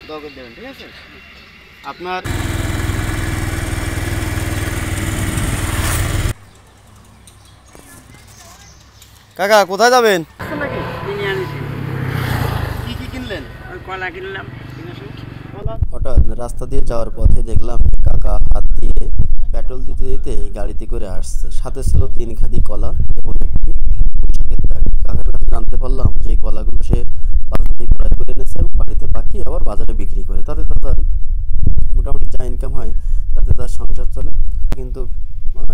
দোয়া করে দেবেন, ঠিক আছে? আপনার কাকা কোথায় যাবেন? নাকি কিনে আনিছি। কি কি কিনলেন? ওই কলা কিনলাম। হঠাৎ রাস্তা দিয়ে যাওয়ার পথে দেখলাম কাকা হাত দিয়ে পেট্রোল দিতে দিতে গাড়িতে করে আসছে, সাথে ছিল 3 খাদি কলা এবং একটি পোশাকের দাড়ি। কাকার কাছে জানতে পারলাম যে এই কলাগুলো সে বাজার থেকে ক্রয় করে এনেছে এবং বাড়িতে পাকিয়ে আবার বাজারে বিক্রি করে, তাতে তার মোটামুটি যা ইনকাম হয় তাতে তার সংসার চলে। কিন্তু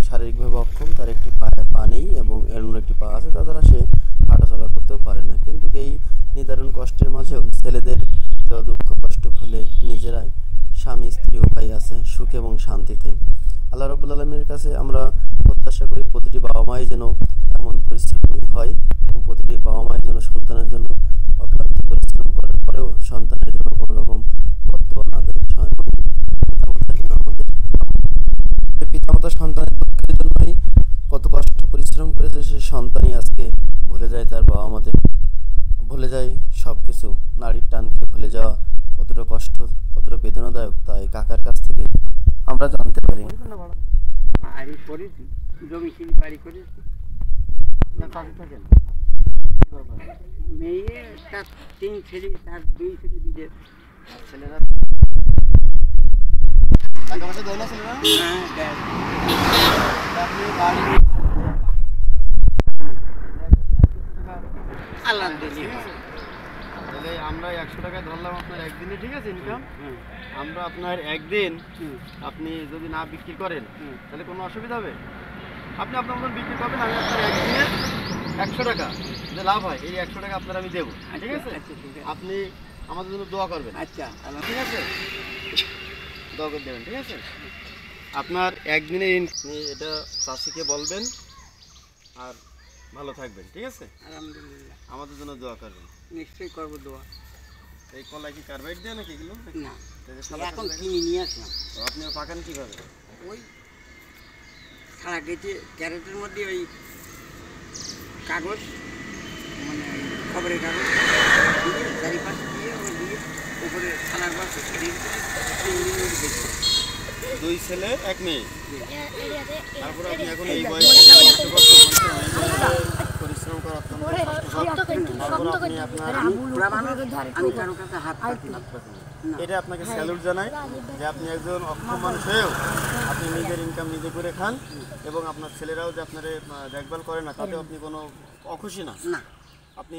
শারীরিকভাবে অক্ষম, তার একটি পায়ে পা নেই এবং এর অন্য একটি পা আছে, তার দ্বারা সে হাঁটাচলা করতেও পারে না। কিন্তু এই নিদারুণ কষ্টের মাঝেও ছেলেদের দেওয়া দুঃখ কষ্ট ভুলে নিজেরাই স্বামী স্ত্রী উভয় আছে সুখে এবং শান্তিতে। আল্লাহ রাব্বুল আলামিনের কাছে আমরা প্রত্যাশা করি প্রতিটি বাবা মাই যেন এমন পরিশ্রমী হয় এবং প্রতিটি বাবা মাই যেন সন্তানের জন্য অক্লান্ত পরিশ্রম করার পরেও সন্তানের জন্য কোনো রকম বদদোয়া না দেয়। পিতামাতা সন্তানের দুঃখের জন্যই কত কষ্ট পরিশ্রম করেছে, সে সন্তানই আজকে ভুলে যায় তার বাবা মাদের, ভুলে যায় সব কিছু। নারীর টানকে ভুলে যাওয়া কতটা কষ্ট, কতটা বেদনাদায়ক, তাই কাকার কাছ থেকে আমরা জানতে পারি। বাড়ি করেছি, জমি কিনে বাড়ি করেছি। মেয়ে তার 3 ছেলে, তার 2 ছেলে বিদেশ। ছেলেরা টাকা পয়সা দেয় না ছেলেরা? হ্যাঁ, দেয়। আপনি বাড়ি আল্লাহ দিলে। তাহলে আমরা 100 টাকা ধরলাম আপনার একদিনে, ঠিক আছে ইনকাম। হুম, আমরা আপনার একদিন হুম, আপনি যদি না বিক্রি করেন হুম। তাহলে কোনো অসুবিধা হবে? আপনি আপনার মতন বিক্রি করবেন, আমি আপনার একদিনে 100 টাকা যে লাভ হয় এই 100 টাকা আপনার আমি দেবো, ঠিক আছে? আচ্ছা, ঠিক আছে। আপনি আমাদের জন্য দোয়া করবেন, আচ্ছা, আল্লাহ। ঠিক আছে? দোয়া করে দেবেন, ঠিক আছে? আপনার একদিনে আপনি এটা চাষিকে বলবেন আর ভালো থাকবেন, ঠিক আছে? আলহামদুলিল্লাহ। আমাদের জন্য দোয়া করবেন। নিশ্চয়ই করবো দোয়া। এই কলাই কি কার্বাইড দেয় নাকি এগুলো? না, এই যে সাদা এখন সাদা কিনে নিয়ে আসলাম। তো আপনি পাকান কিভাবে? ওই সারা কেটে ক্যারেটের মধ্যে ওই কাগজ, মানে ওই খবরের কাগজ দিয়ে চারিপাশে দিয়ে ওই দিয়ে উপরে ছানার বাক্স দিয়ে 3 দিন ওই দেখছি। 2 ছেলে 1 মেয়ে। তারপর আপনি এখন এই এই বয়সে যে কষ্ট করতে বলছেন, এই বয়সে পরিশ্রম করা অত্যন্ত কষ্টকর। তারপর আপনি আপনার পুরা মানুষ, আমি কারো কাছে হাত পাতি না। এটা আপনাকে স্যালুট জানাই যে আপনি একজন অক্ষম মানুষ হয়েও আপনি নিজের ইনকাম নিজে করে খান এবং আপনার ছেলেরাও যে আপনার দেখভাল করে না তাতেও আপনি কোনো অখুশি না। না। আপনি